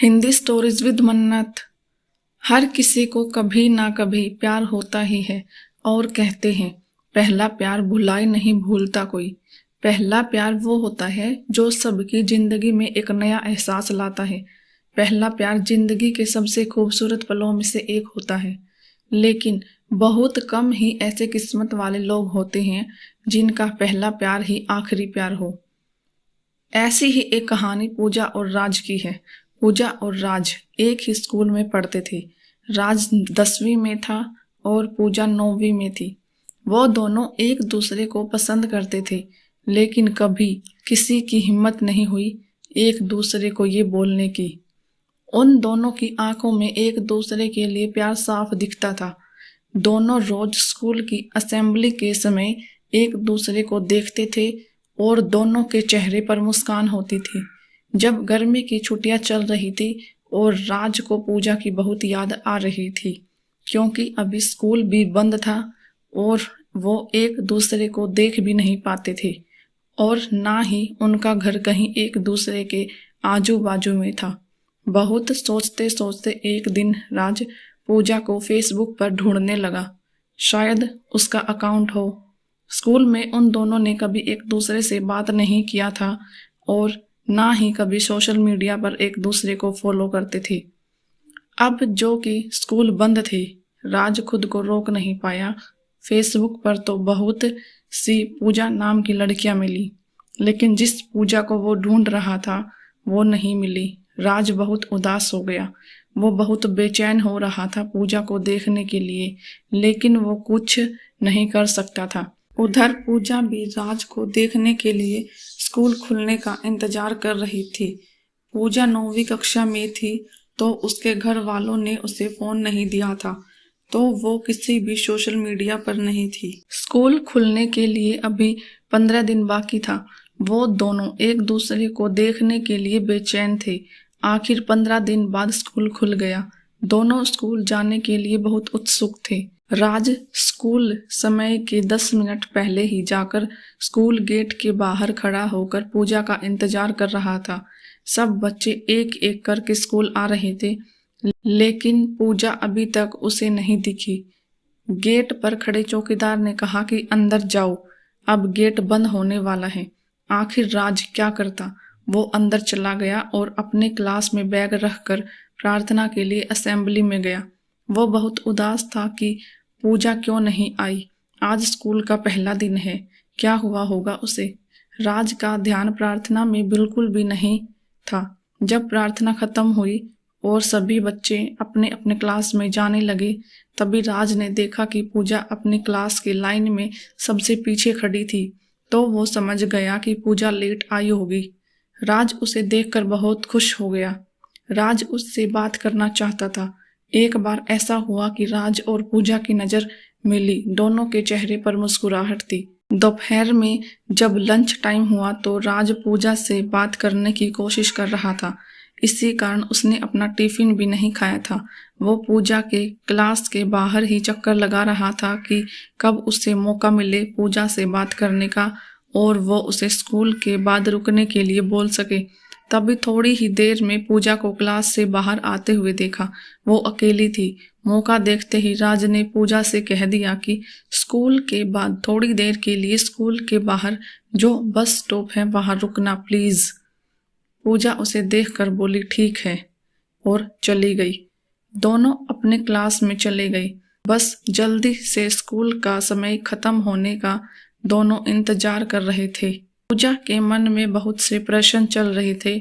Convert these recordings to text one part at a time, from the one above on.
Hindi stories with मन्नत। हर किसी को कभी ना कभी प्यार होता ही है और कहते हैं पहला प्यार भुलाए नहीं भूलता कोई। पहला प्यार वो होता है जो सबकी जिंदगी में एक नया एहसास लाता है। पहला प्यार जिंदगी के सबसे खूबसूरत पलों में से एक होता है, लेकिन बहुत कम ही ऐसे किस्मत वाले लोग होते हैं जिनका पहला प्यार ही आखिरी प्यार हो। ऐसी ही एक कहानी पूजा और राज की है। पूजा और राज एक ही स्कूल में पढ़ते थे। राज 10वीं में था और पूजा 9वीं में थी। वो दोनों एक दूसरे को पसंद करते थे, लेकिन कभी किसी की हिम्मत नहीं हुई एक दूसरे को ये बोलने की। उन दोनों की आंखों में एक दूसरे के लिए प्यार साफ दिखता था। दोनों रोज स्कूल की असेंबली के समय एक दूसरे को देखते थे और दोनों के चेहरे पर मुस्कान होती थी। जब गर्मी की छुट्टियां चल रही थी और राज को पूजा की बहुत याद आ रही थी, क्योंकि अभी स्कूल भी बंद था और वो एक दूसरे को देख भी नहीं पाते थे और ना ही उनका घर कहीं एक दूसरे के आजू बाजू में था। बहुत सोचते सोचते एक दिन राज पूजा को फेसबुक पर ढूंढने लगा। शायद उसका अकाउंट हो। स्कूल में उन दोनों ने कभी एक दूसरे से बात नहीं किया था और ना ही कभी सोशल मीडिया पर एक दूसरे को फॉलो करते थे। अब जो कि स्कूल बंद थे, राज खुद को रोक नहीं पाया। फेसबुक पर तो बहुत सी पूजा नाम की लड़कियां मिली, लेकिन जिस पूजा को वो ढूंढ रहा था वो नहीं मिली। राज बहुत उदास हो गया। वो बहुत बेचैन हो रहा था पूजा को देखने के लिए, लेकिन वो कुछ नहीं कर सकता था। उधर पूजा भी राज को देखने के लिए स्कूल खुलने का इंतजार कर रही थी। पूजा 9वीं कक्षा में थी तो उसके घर वालों ने उसे फोन नहीं दिया था, तो वो किसी भी सोशल मीडिया पर नहीं थी। स्कूल खुलने के लिए अभी 15 दिन बाकी था। वो दोनों एक दूसरे को देखने के लिए बेचैन थे। आखिर 15 दिन बाद स्कूल खुल गया। दोनों स्कूल जाने के लिए बहुत उत्सुक थे। राज स्कूल समय के 10 मिनट पहले ही जाकर स्कूल गेट के बाहर खड़ा होकर पूजा का इंतजार कर रहा था। सब बच्चे एक एक करके स्कूल आ रहे थे, लेकिन पूजा अभी तक उसे नहीं दिखी। गेट पर खड़े चौकीदार ने कहा कि अंदर जाओ, अब गेट बंद होने वाला है। आखिर राज क्या करता? वो अंदर चला गया और अपने क्लास में बैग रखकर प्रार्थना के लिए असेंबली में गया। वो बहुत उदास था कि पूजा क्यों नहीं आई। आज स्कूल का पहला दिन है, क्या हुआ होगा उसे। राज का ध्यान प्रार्थना में बिल्कुल भी नहीं था। जब प्रार्थना खत्म हुई और सभी बच्चे अपने अपने क्लास में जाने लगे, तभी राज ने देखा कि पूजा अपनी क्लास के लाइन में सबसे पीछे खड़ी थी। तो वो समझ गया कि पूजा लेट आई होगी। राज उसे देखकर बहुत खुश हो गया। राज उससे बात करना चाहता था। एक बार ऐसा हुआ कि राज और पूजा की नजर मिली। दोनों के चेहरे पर मुस्कुराहट थी। दोपहर में जब लंच टाइम हुआ तो राज पूजा से बात करने की कोशिश कर रहा था। इसी कारण उसने अपना टिफिन भी नहीं खाया था। वो पूजा के क्लास के बाहर ही चक्कर लगा रहा था कि कब उसे मौका मिले पूजा से बात करने का और वो उसे स्कूल के बाद रुकने के लिए बोल सके। तभी थोड़ी ही देर में पूजा को क्लास से बाहर आते हुए देखा। वो अकेली थी। मौका देखते ही राज ने पूजा से कह दिया कि स्कूल के बाद थोड़ी देर के लिए स्कूल के बाहर जो बस स्टॉप है वहां रुकना प्लीज। पूजा उसे देखकर बोली ठीक है और चली गई। दोनों अपने क्लास में चले गए। बस जल्दी से स्कूल का समय खत्म होने का दोनों इंतजार कर रहे थे। पूजा के मन में बहुत से प्रश्न चल रहे थे।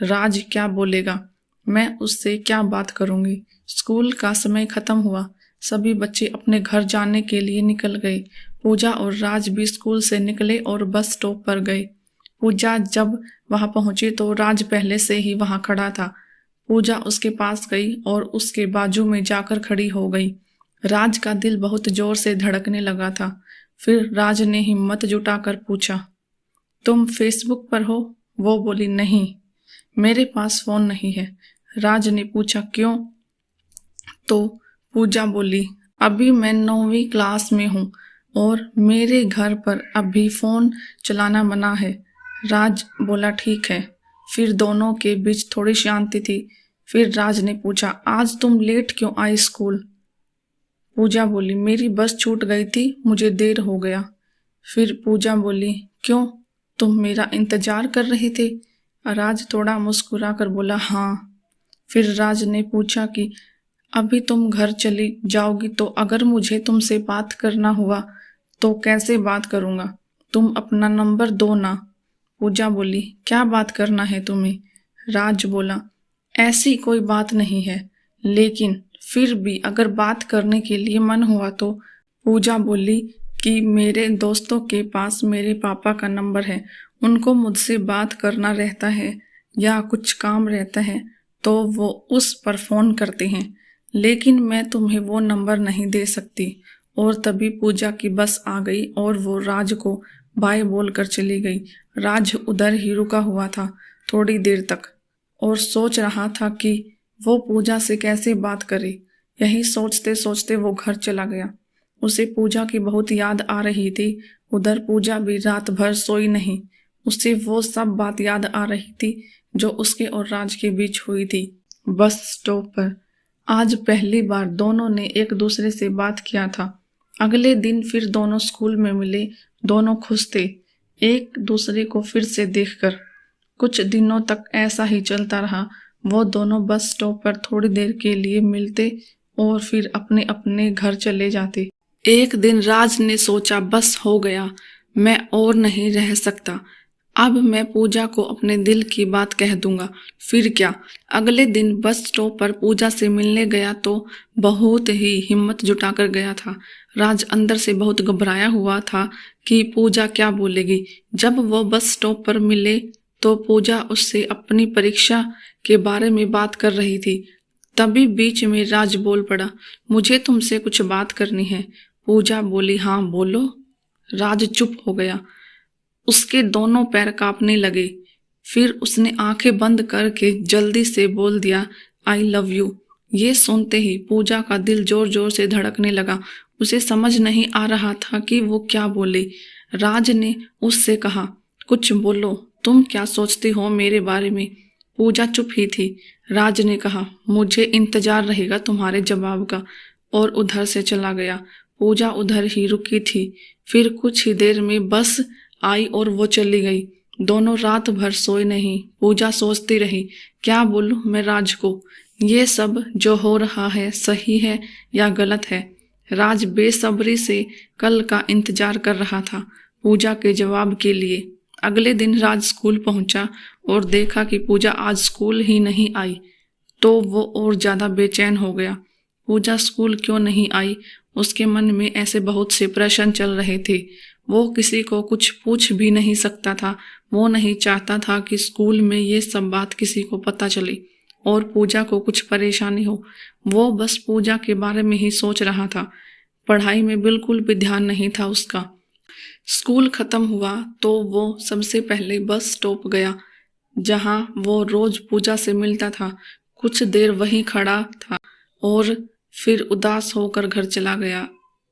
राज क्या बोलेगा? मैं उससे क्या बात करूंगी? स्कूल का समय खत्म हुआ। सभी बच्चे अपने घर जाने के लिए निकल गए। पूजा और राज भी स्कूल से निकले और बस स्टॉप पर गए। पूजा जब वहां पहुंची तो राज पहले से ही वहां खड़ा था। पूजा उसके पास गई और उसके बाजू में जाकर खड़ी हो गई। राज का दिल बहुत जोर से धड़कने लगा था। फिर राज ने हिम्मत जुटाकर पूछा, तुम फेसबुक पर हो? वो बोली, नहीं, मेरे पास फोन नहीं है। राज ने पूछा, क्यों? तो पूजा बोली, अभी मैं 9वीं क्लास में हूँ और मेरे घर पर अभी फोन चलाना मना है। राज बोला, ठीक है। फिर दोनों के बीच थोड़ी शांति थी। फिर राज ने पूछा, आज तुम लेट क्यों आई स्कूल? पूजा बोली, मेरी बस छूट गई थी, मुझे देर हो गया। फिर पूजा बोली, क्यों, तुम मेरा इंतजार कर रहे थे? राज थोड़ा मुस्कुरा कर बोला, हाँ। फिर राज ने पूछा कि अभी तुम घर चली जाओगी तो अगर मुझे तुमसे बात करना हुआ तो कैसे बात करूँगा? तुम अपना नंबर दो ना। पूजा बोली, क्या बात करना है तुम्हें? राज बोला, ऐसी कोई बात नहीं है, लेकिन फिर भी अगर बात करने के लिए मन हुआ तो। पूजा बोली कि मेरे दोस्तों के पास मेरे पापा का नंबर है, उनको मुझसे बात करना रहता है या कुछ काम रहता है तो वो उस पर फ़ोन करते हैं, लेकिन मैं तुम्हें वो नंबर नहीं दे सकती। और तभी पूजा की बस आ गई और वो राज को बाय बोल कर चली गई। राज उधर ही रुका हुआ था थोड़ी देर तक और सोच रहा था कि वो पूजा से कैसे बात करे। यही सोचते सोचते वो घर चला गया। उसे पूजा की बहुत याद आ रही थी। उधर पूजा भी रात भर सोई नहीं। उसे वो सब बात याद आ रही थी जो उसके और राज के बीच हुई थी बस स्टॉप पर। आज पहली बार दोनों ने एक दूसरे से बात किया था। अगले दिन फिर दोनों स्कूल में मिले। दोनों खुश थे एक दूसरे को फिर से देखकर। कुछ दिनों तक ऐसा ही चलता रहा। वो दोनों बस स्टॉप पर थोड़ी देर के लिए मिलते और फिर अपने अपने घर चले जाते। एक दिन राज ने सोचा, बस हो गया, मैं और नहीं रह सकता। अब मैं पूजा को अपने दिल की बात कह दूंगा। फिर क्या, अगले दिन बस स्टॉप पर पूजा से मिलने गया तो बहुत ही हिम्मत जुटाकर गया था। राज अंदर से बहुत घबराया हुआ था कि पूजा क्या बोलेगी। जब वो बस स्टॉप पर मिले तो पूजा उससे अपनी परीक्षा के बारे में बात कर रही थी। तभी बीच में राज बोल पड़ा, मुझे तुमसे कुछ बात करनी है। पूजा बोली, हाँ बोलो। राज चुप हो गया। उसके दोनों पैर कांपने लगे। फिर उसने आंखें बंद करके जल्दी से बोल दिया, आई लव यू। ये सुनते ही पूजा का दिल जोर जोर से धड़कने लगा। उसे समझ नहीं आ रहा था कि वो क्या बोले। राज ने उससे कहा, कुछ बोलो, तुम क्या सोचती हो मेरे बारे में? पूजा चुप ही थी। राज ने कहा, मुझे इंतजार रहेगा तुम्हारे जवाब का, और उधर से चला गया। पूजा उधर ही रुकी थी। फिर कुछ ही देर में बस आई और वो चली गई। दोनों रात भर सोए नहीं। पूजा सोचती रही, क्या बोलूं मैं राज को? ये सब जो हो रहा है सही है या गलत है? राज बेसब्री से कल का इंतजार कर रहा था पूजा के जवाब के लिए। अगले दिन राज स्कूल पहुंचा और देखा कि पूजा आज स्कूल ही नहीं आई तो वो और ज्यादा बेचैन हो गया। पूजा स्कूल क्यों नहीं आई? उसके मन में ऐसे बहुत से प्रश्न चल रहे थे। वो किसी को कुछ पूछ भी नहीं सकता था। वो नहीं चाहता था कि स्कूल में ये सब बात किसी को पता चले और पूजा को कुछ परेशानी हो। वो बस पूजा के बारे में ही सोच रहा था। पढ़ाई में बिल्कुल भी ध्यान नहीं था उसका। स्कूल खत्म हुआ तो वो सबसे पहले बस स्टॉप गया जहां वो रोज पूजा से मिलता था। कुछ देर वहीं खड़ा था और फिर उदास होकर घर चला गया,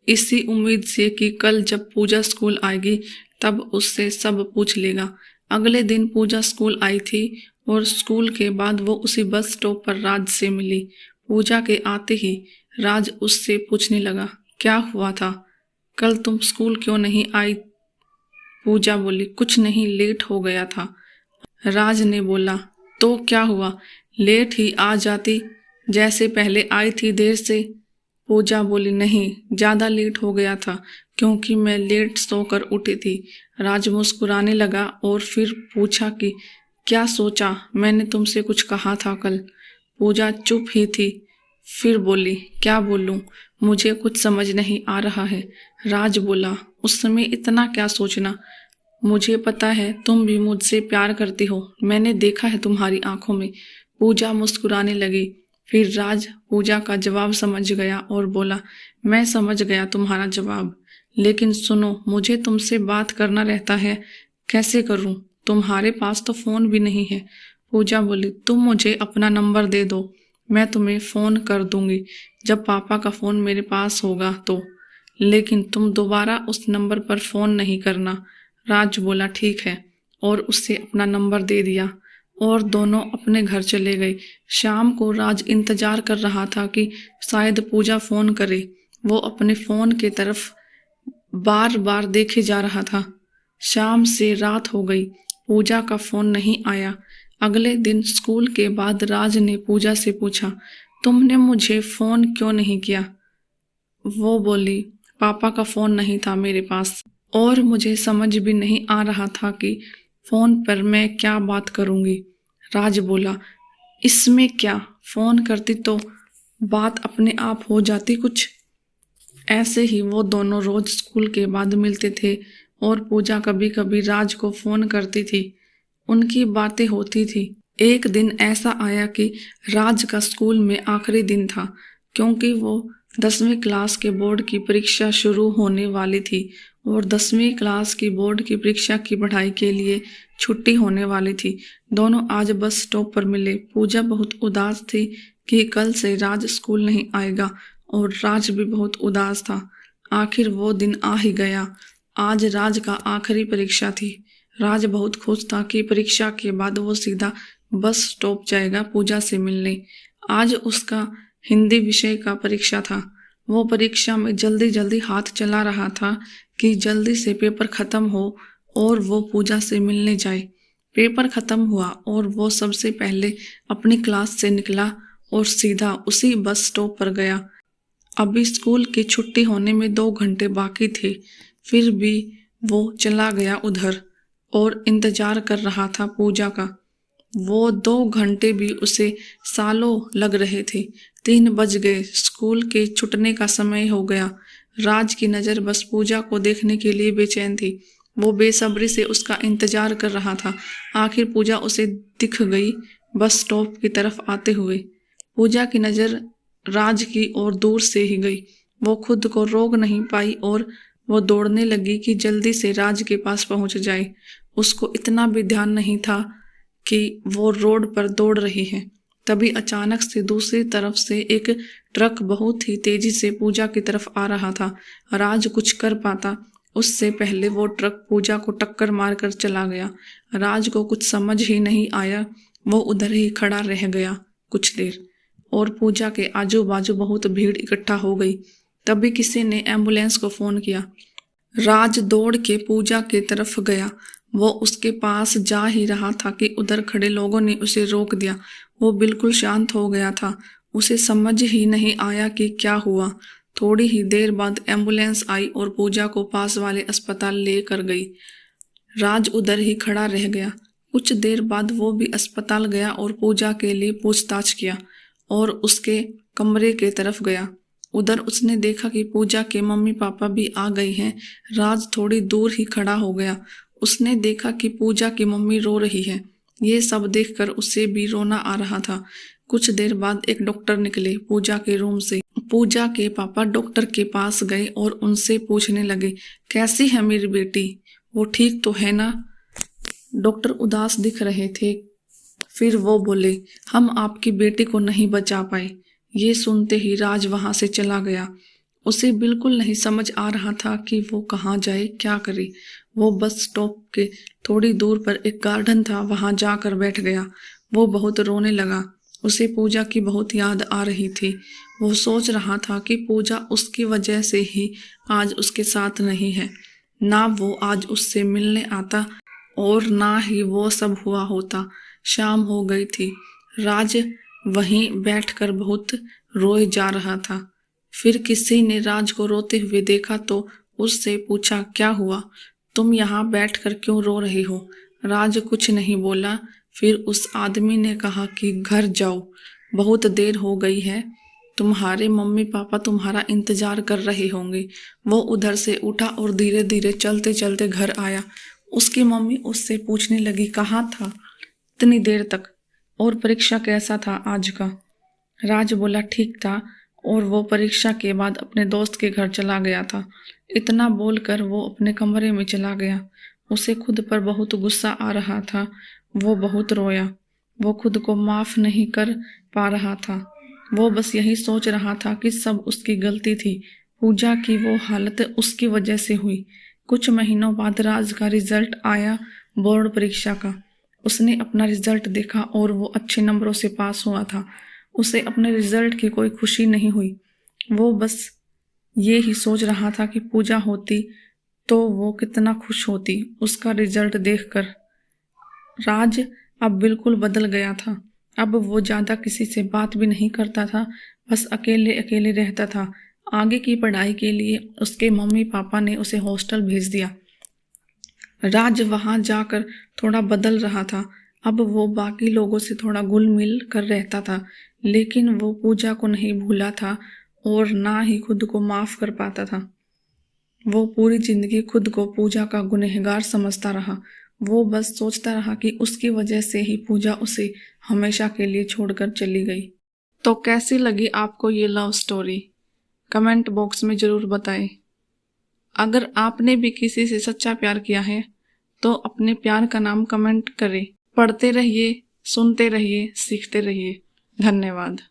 इसी उम्मीद से कि कल जब पूजा स्कूल आएगी तब उससे सब पूछ लेगा। अगले दिन पूजा स्कूल आई थी और स्कूल के बाद वो उसी बस स्टॉप पर राज से मिली। पूजा के आते ही राज उससे पूछने लगा, क्या हुआ था? कल तुम स्कूल क्यों नहीं आई? पूजा बोली, कुछ नहीं, लेट हो गया था। राज ने बोला, तो क्या हुआ, लेट ही आ जाती जैसे पहले आई थी देर से? पूजा बोली, नहीं, ज्यादा लेट हो गया था क्योंकि मैं लेट सोकर उठी थी। राज मुस्कुराने लगा और फिर पूछा कि क्या सोचा? मैंने तुमसे कुछ कहा था कल। पूजा चुप ही थी। फिर बोली, क्या बोलूं, मुझे कुछ समझ नहीं आ रहा है। राज बोला, उस समय इतना क्या सोचना, मुझे पता है तुम भी मुझसे प्यार करती हो, मैंने देखा है तुम्हारी आंखों में। पूजा मुस्कुराने लगी। फिर राज पूजा का जवाब समझ गया और बोला, मैं समझ गया तुम्हारा जवाब, लेकिन सुनो, मुझे तुमसे बात करना रहता है, कैसे करूं? तुम्हारे पास तो फोन भी नहीं है। पूजा बोली, तुम मुझे अपना नंबर दे दो, मैं तुम्हें फोन कर दूंगी जब पापा का फोन मेरे पास होगा तो, लेकिन तुम दोबारा उस नंबर पर फोन नहीं करना। राज बोला, ठीक है, और उससे अपना नंबर दे दिया। और दोनों अपने घर चले गए। शाम को राज इंतजार कर रहा था कि शायद पूजा फोन करे। वो अपने फोन के तरफ बार बार देखे जा रहा था। शाम से रात हो गई, पूजा का फोन नहीं आया। अगले दिन स्कूल के बाद राज ने पूजा से पूछा, तुमने मुझे फोन क्यों नहीं किया? वो बोली, पापा का फोन नहीं था मेरे पास और मुझे समझ भी नहीं आ रहा था कि फोन पर मैं क्या बात करूंगी। राज बोला, इसमें क्या, फोन करती तो बात अपने आप हो जाती कुछ। ऐसे ही वो दोनों रोज स्कूल के बाद मिलते थे और पूजा कभी कभी राज को फोन करती थी। उनकी बातें होती थी। एक दिन ऐसा आया कि राज का स्कूल में आखिरी दिन था, क्योंकि वो 10वीं क्लास के बोर्ड की परीक्षा शुरू होने वाली थी और 10वीं क्लास की बोर्ड की परीक्षा की पढ़ाई के लिए छुट्टी होने वाली थी। दोनों आज बस स्टॉप पर मिले। पूजा बहुत उदास थी कि कल से राज स्कूल नहीं आएगा और राज भी बहुत उदास था। आखिर वो दिन आ ही गया। आज राज का आखिरी परीक्षा थी। राज बहुत खुश था कि परीक्षा के बाद वो सीधा बस स्टॉप जाएगा पूजा से मिलने। आज उसका हिंदी विषय का परीक्षा था। वो परीक्षा में जल्दी जल्दी हाथ चला रहा था कि जल्दी से पेपर खत्म हो और वो पूजा से मिलने जाए। पेपर खत्म हुआ और वो सबसे पहले अपनी क्लास से निकला और सीधा उसी बस स्टॉप पर गया। अभी स्कूल की छुट्टी होने में 2 घंटे बाकी थे, फिर भी वो चला गया उधर और इंतजार कर रहा था पूजा का। वो 2 घंटे भी उसे सालों लग रहे थे। 3 बज गए, स्कूल के छूटने का समय हो गया। राज की नज़र बस पूजा को देखने के लिए बेचैन थी। वो बेसब्री से उसका इंतजार कर रहा था। आखिर पूजा उसे दिख गई बस स्टॉप की तरफ आते हुए। पूजा की नज़र राज की ओर दूर से ही गई। वो खुद को रोक नहीं पाई और वो दौड़ने लगी कि जल्दी से राज के पास पहुंच जाए। उसको इतना भी ध्यान नहीं था कि वो रोड पर दौड़ रही है। तभी अचानक से दूसरी तरफ से एक ट्रक बहुत ही तेजी से पूजा की तरफ आ रहा था। राज कुछ कर पाता उससे पहले वो ट्रक पूजा को टक्कर मारकर चला गया। राज को कुछ समझ ही नहीं आया। वो उधर ही खड़ा रह गया कुछ देर और पूजा के आजू बाजू बहुत भीड़ इकट्ठा हो गई। तभी किसी ने एम्बुलेंस को फोन किया। राज दौड़ के पूजा की तरफ गया। वो उसके पास जा ही रहा था कि उधर खड़े लोगों ने उसे रोक दिया। वो बिल्कुल शांत हो गया था। उसे समझ ही नहीं आया कि क्या हुआ। थोड़ी ही देर बाद एम्बुलेंस आई और पूजा को पास वाले अस्पताल लेकर गई। राज उधर ही खड़ा रह गया। कुछ देर बाद वो भी अस्पताल गया और पूजा के लिए पूछताछ किया और उसके कमरे के तरफ गया। उधर उसने देखा कि पूजा के मम्मी पापा भी आ गई हैं। राज थोड़ी दूर ही खड़ा हो गया। उसने देखा कि पूजा की मम्मी रो रही है। ये सब देखकर उसे भी रोना आ रहा था। कुछ देर बाद एक डॉक्टर निकले पूजा के रूम से। पूजा के पापा डॉक्टर के पास गए और उनसे पूछने लगे, कैसी है मेरी बेटी, वो ठीक तो है ना? डॉक्टर उदास दिख रहे थे। फिर वो बोले, हम आपकी बेटी को नहीं बचा पाए। ये सुनते ही राज वहां से चला गया। उसे बिल्कुल नहीं समझ आ रहा था कि वो कहाँ जाए, क्या करे। वो बस स्टॉप के थोड़ी दूर पर एक गार्डन था, वहां जाकर बैठ गया। वो बहुत रोने लगा। उसे पूजा की बहुत याद आ रही थी। वो सोच रहा था कि पूजा उसकी वजह से ही आज उसके साथ नहीं है। ना वो आज उससे मिलने आता और ना ही वो सब हुआ होता। शाम हो गई थी। राज वहीं बैठकर बहुत रोए जा रहा था। फिर किसी ने राज को रोते हुए देखा तो उससे पूछा, क्या हुआ, तुम यहाँ बैठकर क्यों रो रही हो? राज कुछ नहीं बोला। फिर उस आदमी ने कहा कि घर जाओ, बहुत देर हो गई है, तुम्हारे मम्मी पापा तुम्हारा इंतजार कर रहे होंगे। वो उधर से उठा और धीरे धीरे चलते चलते घर आया। उसकी मम्मी उससे पूछने लगी, कहाँ था इतनी देर तक और परीक्षा कैसा था आज का? राज बोला, ठीक था और वो परीक्षा के बाद अपने दोस्त के घर चला गया था। इतना बोलकर वो अपने कमरे में चला गया। उसे खुद पर बहुत गुस्सा आ रहा था। वो बहुत रोया। वो खुद को माफ नहीं कर पा रहा था। वो बस यही सोच रहा था कि सब उसकी गलती थी। पूजा की वो हालत उसकी वजह से हुई। कुछ महीनों बाद राज का रिजल्ट आया बोर्ड परीक्षा का। उसने अपना रिजल्ट देखा और वो अच्छे नंबरों से पास हुआ था। उसे अपने रिजल्ट की कोई खुशी नहीं हुई। वो बस ये ही सोच रहा था कि पूजा होती तो वो कितना खुश होती उसका रिजल्ट देखकर। राज अब बिल्कुल बदल गया था। अब वो ज़्यादा किसी से बात भी नहीं करता था, बस अकेले अकेले रहता था। आगे की पढ़ाई के लिए उसके मम्मी पापा ने उसे हॉस्टल भेज दिया। राज वहाँ जाकर थोड़ा बदल रहा था। अब वो बाकी लोगों से थोड़ा घुल मिल कर रहता था, लेकिन वो पूजा को नहीं भूला था और ना ही खुद को माफ़ कर पाता था। वो पूरी जिंदगी खुद को पूजा का गुनहगार समझता रहा। वो बस सोचता रहा कि उसकी वजह से ही पूजा उसे हमेशा के लिए छोड़कर चली गई। तो कैसी लगी आपको ये लव स्टोरी? कमेंट बॉक्स में ज़रूर बताएं। अगर आपने भी किसी से सच्चा प्यार किया है तो अपने प्यार का नाम कमेंट करें। पढ़ते रहिए, सुनते रहिए, सीखते रहिए। धन्यवाद।